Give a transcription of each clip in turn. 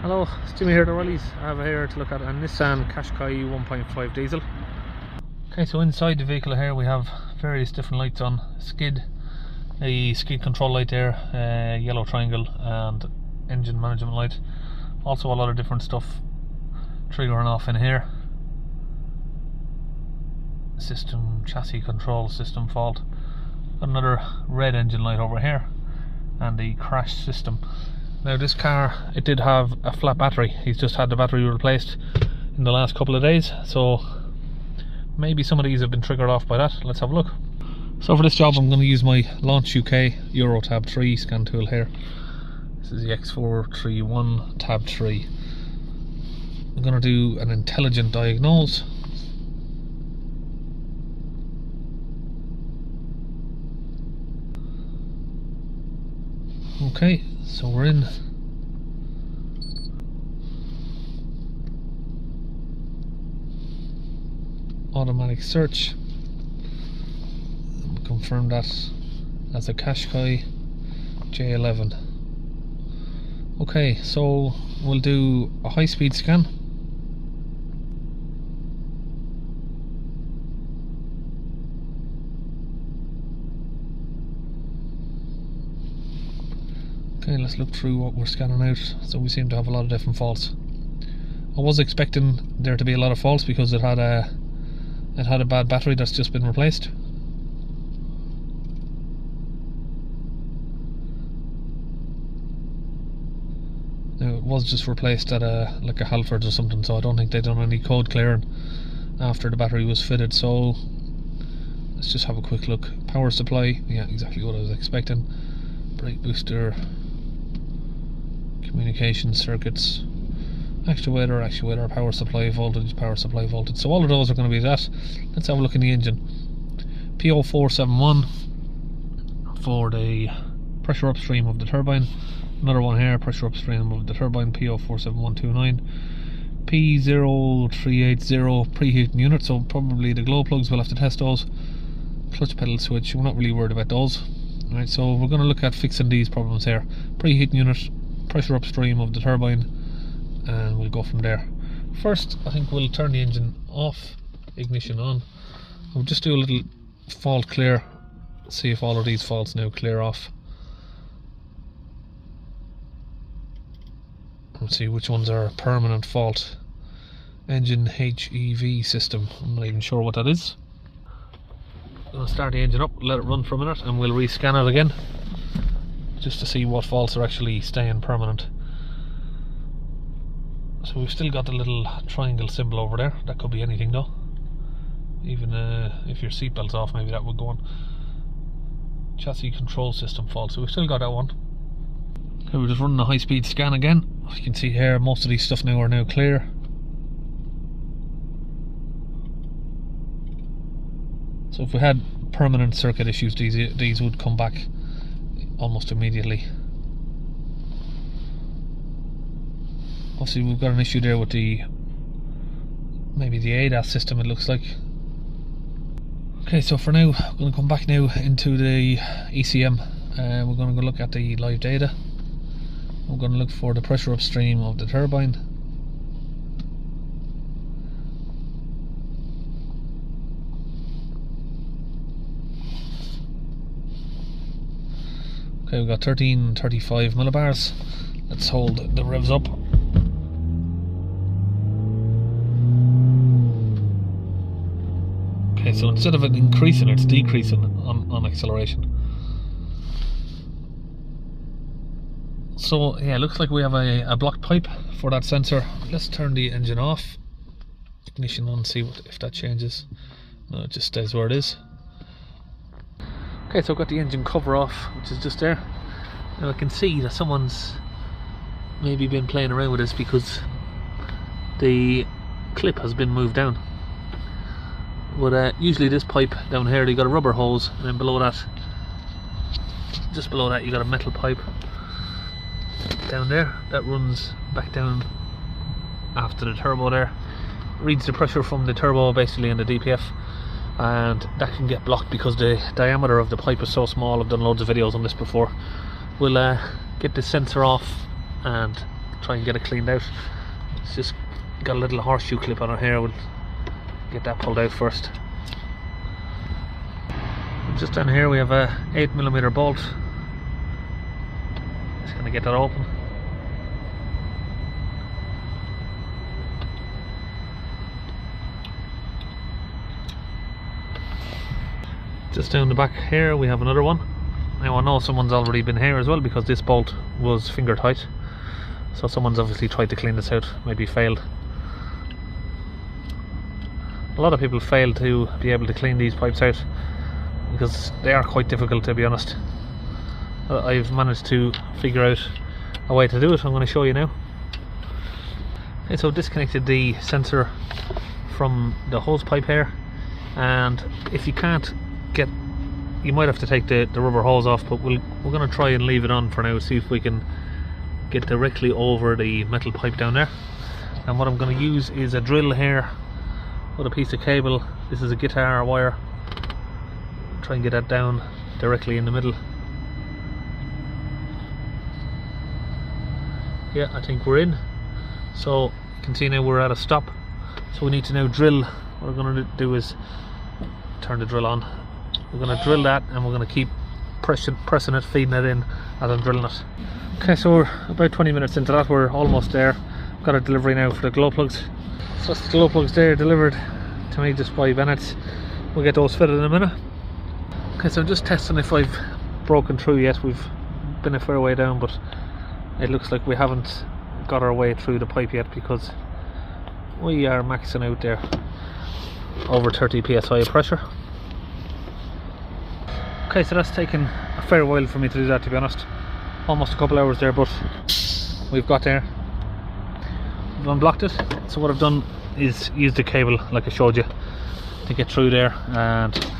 Hello, it's Jimmy here at O'Reilly's. I have here to look at a Nissan Qashqai 1.5 diesel. Okay, so inside the vehicle here we have various different lights on. A skid control light there, yellow triangle, and engine management light. Also a lot of different stuff triggering off in here. System chassis control system fault. Got another red engine light over here, and the crash system. Now this car, it did have a flat battery. He's just had the battery replaced in the last couple of days, so maybe some of these have been triggered off by that. Let's have a look. So for this job I'm going to use my Launch UK Euro Tab 3 scan tool here. This is the X431 Tab 3. I'm going to do an intelligent diagnose. Okay, so we're in. Automatic search. And confirm that as a Qashqai J11. Okay, so we'll do a high-speed scan. Okay, let's look through what we're scanning out. So we seem to have a lot of different faults. I was expecting there to be a lot of faults because it had a bad battery that's just been replaced. Now it was just replaced at like a Halfords or something, so I don't think they've done any code clearing after the battery was fitted. So let's just have a quick look. Power supply, yeah, exactly what I was expecting. Brake booster, communication circuits, actuator, power supply voltage. So all of those are going to be that. Let's have a look in the engine. P0471 for the pressure upstream of the turbine. Another one here, pressure upstream of the turbine, P0471-29. P0380 preheating unit, so probably the glow plugs, we'll have to test those. Clutch pedal switch, we're not really worried about those. Right, so we're going to look at fixing these problems here. Preheating unit, pressure upstream of the turbine, and we'll go from there. First, I think we'll turn the engine off, ignition on. We'll just do a little fault clear, see if all of these faults now clear off. Let's see which ones are a permanent fault. Engine HEV system, I'm not even sure what that is. I'm going to start the engine up, let it run for a minute, and we'll rescan it again just to see what faults are actually staying permanent. So we've still got the little triangle symbol over there. That could be anything though. Even if your seatbelt's off, maybe that would go on. Chassis control system fault, so we've still got that one. Okay, we're just running a high-speed scan again. As you can see here, most of these stuff now are now clear. So if we had permanent circuit issues, these would come back almost immediately. Obviously we've got an issue there with maybe the ADAS system, it looks like. Okay, so for now I'm going to come back now into the ECM. We're going to go look at the live data. We're going to look for the pressure upstream of the turbine. Okay, we've got 1335 millibars. Let's hold the revs up. Okay, so instead of it increasing, it's decreasing on acceleration. So yeah, it looks like we have a blocked pipe for that sensor. Let's turn the engine off. Ignition on, see if that changes. No, it just stays where it is. Okay, so I've got the engine cover off, which is just there. Now I can see that someone's maybe been playing around with this because the clip has been moved down. But usually this pipe down here, you got a rubber hose, and then below that, just below that, you got a metal pipe down there that runs back down after the turbo there. Reads the pressure from the turbo basically and the DPF, and that can get blocked because the diameter of the pipe is so small. I've done loads of videos on this before. We'll get the sensor off and try and get it cleaned out. It's just got a little horseshoe clip on it here. We'll get that pulled out first. Just down here we have a 8mm bolt. Just gonna get that open. Just down the back here we have another one. Now I know someone's already been here as well because this bolt was finger tight. So someone's obviously tried to clean this out, maybe failed. A lot of people fail to be able to clean these pipes out because they are quite difficult, to be honest. I've managed to figure out a way to do it. I'm going to show you now. Okay, so I've disconnected the sensor from the hose pipe here, and if you can't get, you might have to take the rubber hose off, but we're going to try and leave it on for now, see if we can get directly over the metal pipe down there. And what I'm going to use is a drill here with a piece of cable. This is a guitar wire. Try and get that down directly in the middle. Yeah, I think we're in. So you can see now we're at a stop. So we need to now drill. What we're going to do is turn the drill on. We're going to drill that, and we're going to keep pressing it, feeding it in as I'm drilling it. Okay, so we're about 20 minutes into that. We're almost there. I've got a delivery now for the glow plugs. So that's the glow plugs there, delivered to me just by Bennett. We'll get those fitted in a minute. Okay, so I'm just testing if I've broken through yet. We've been a fair way down, but it looks like we haven't got our way through the pipe yet because we are maxing out there over 30 psi of pressure. Okay, so that's taken a fair while for me to do that, to be honest. Almost a couple hours there, but we've got there. We've unblocked it. So what I've done is use the cable like I showed you to get through there, and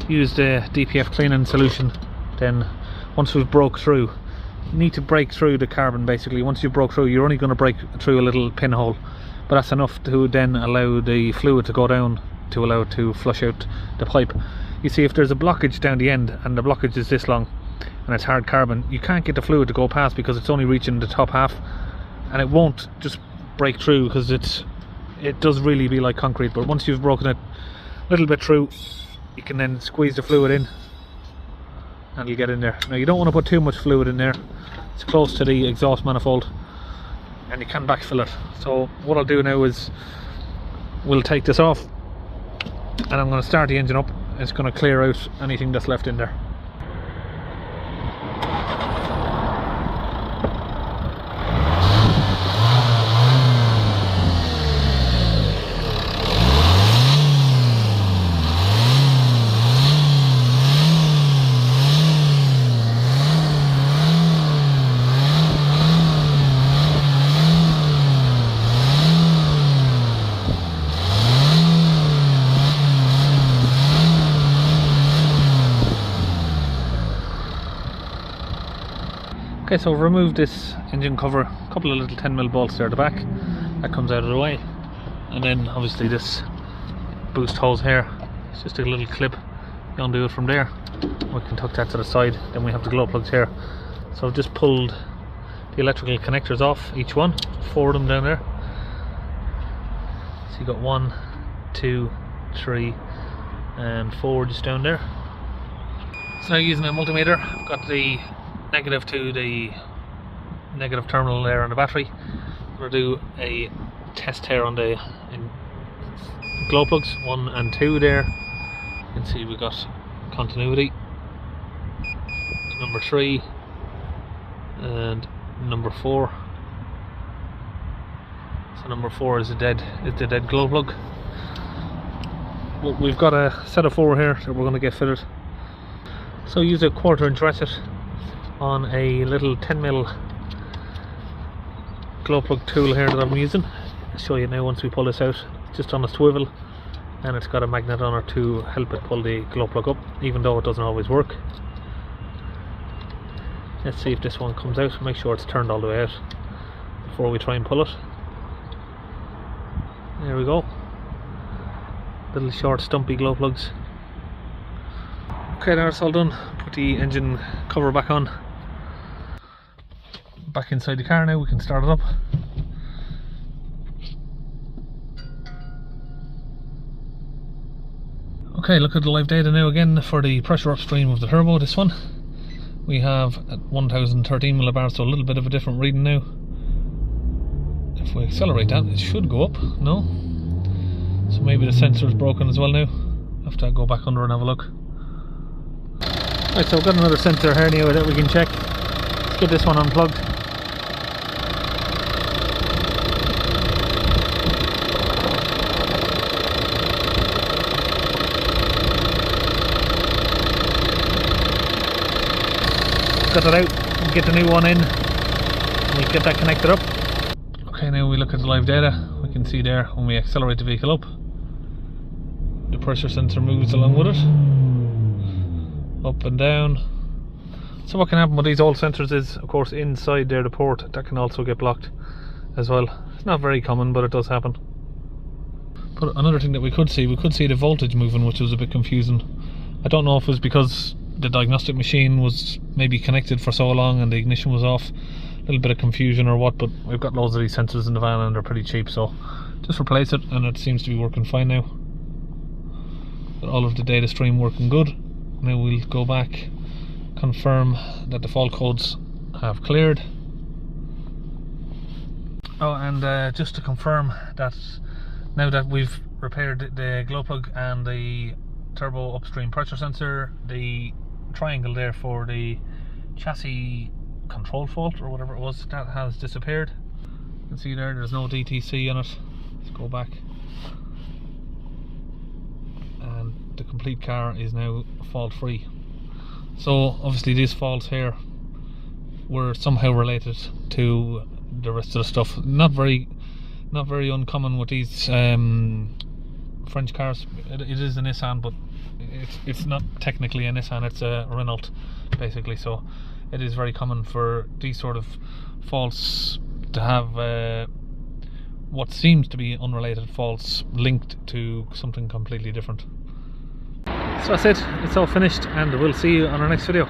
use the DPF cleaning solution. Then once we've broke through, you need to break through the carbon basically. Once you broke through, you're only going to break through a little pinhole, but that's enough to then allow the fluid to go down to allow it to flush out the pipe. You see, if there's a blockage down the end and the blockage is this long and it's hard carbon, you can't get the fluid to go past because it's only reaching the top half, and it won't just break through because it does really be like concrete. But once you've broken it a little bit through, you can then squeeze the fluid in and you get in there. Now you don't want to put too much fluid in there. It's close to the exhaust manifold and you can backfill it. So what I'll do now is we'll take this off and I'm going to start the engine up. It's going to clear out anything that's left in there. Okay, so I've removed this engine cover, a couple of little 10mm bolts there at the back, that comes out of the way, and then obviously this boost hose here, it's just a little clip, you undo it from there, we can tuck that to the side. Then we have the glow plugs here, so I've just pulled the electrical connectors off each one, 4 of them down there. So you got 1, 2, 3 and 4 just down there. So now using a multimeter, I've got the negative to the negative terminal there on the battery. I'm going to do a test here on the glow plugs 1 and 2 there. You can see we got continuity, number 3 and number 4. So number 4 is the dead glow plug. We've got a set of 4 here that we're going to get fitted. So use a 1/4 inch ratchet on a little 10mm glow plug tool here that I'm using. I'll show you now once we pull this out. It's just on a swivel and it's got a magnet on it to help it pull the glow plug up, even though it doesn't always work. Let's see if this one comes out. Make sure it's turned all the way out before we try and pull it. There we go. Little short stumpy glow plugs. Okay, now it's all done. Put the engine cover back on. Back inside the car now, we can start it up. Okay, look at the live data now again for the pressure upstream of the turbo, this one. We have at 1013 millibars, so a little bit of a different reading now. If we accelerate that, it should go up, no? So maybe the sensor is broken as well now. Have to go back under and have a look. Right, so we've got another sensor here now that we can check. Let's get this one unplugged. Got that out, we'll get the new one in, and we'll get that connected up. Okay, now we look at the live data. We can see there when we accelerate the vehicle up, the pressure sensor moves along with it, up and down. So what can happen with these old sensors is, of course, inside there the port, that can also get blocked as well. It's not very common, but it does happen. But another thing that we could see the voltage moving, which was a bit confusing. I don't know if it was because the diagnostic machine was maybe connected for so long and the ignition was off, a little bit of confusion or what, but we've got loads of these sensors in the van and they're pretty cheap, so just replace it and it seems to be working fine now. Got all of the data stream working good. Now we'll go back, confirm that the fault codes have cleared. Oh, and just to confirm that now that we've repaired the glow plug and the turbo upstream pressure sensor, the triangle there for the chassis control fault or whatever it was, that has disappeared. You can see there's no DTC on it. Let's go back, and the complete car is now fault free. So obviously these faults here were somehow related to the rest of the stuff. Not very uncommon with these French cars. It is a Nissan, but it's not technically a Nissan, it's a Renault basically, so it is very common for these sort of faults to have what seems to be unrelated faults linked to something completely different. So that's it, it's all finished, and we'll see you on our next video.